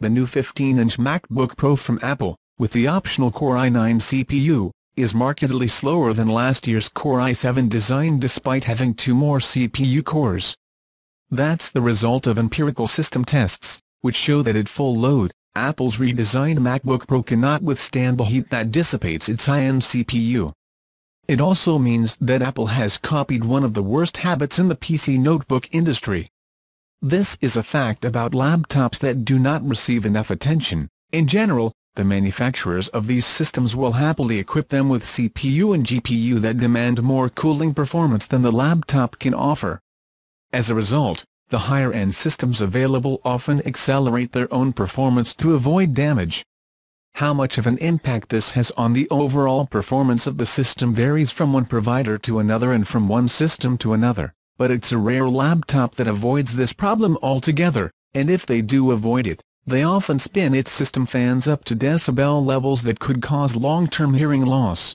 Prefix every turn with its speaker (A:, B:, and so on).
A: the new 15-inch MacBook Pro from Apple, with the optional Core i9 CPU, is markedly slower than last year's Core i7 design despite having 2 more CPU cores. That's the result of empirical system tests, which show that at full load, Apple's redesigned MacBook Pro cannot withstand the heat that dissipates its high-end CPU. It also means that Apple has copied one of the worst habits in the PC notebook industry. This is a fact about laptops that do not receive enough attention. In general, the manufacturers of these systems will happily equip them with CPU and GPU that demand more cooling performance than the laptop can offer. As a result, the higher-end systems available often accelerate their own performance to avoid damage. How much of an impact this has on the overall performance of the system varies from one provider to another and from one system to another, but it's a rare laptop that avoids this problem altogether, and if they do avoid it, they often spin its system fans up to decibel levels that could cause long-term hearing loss.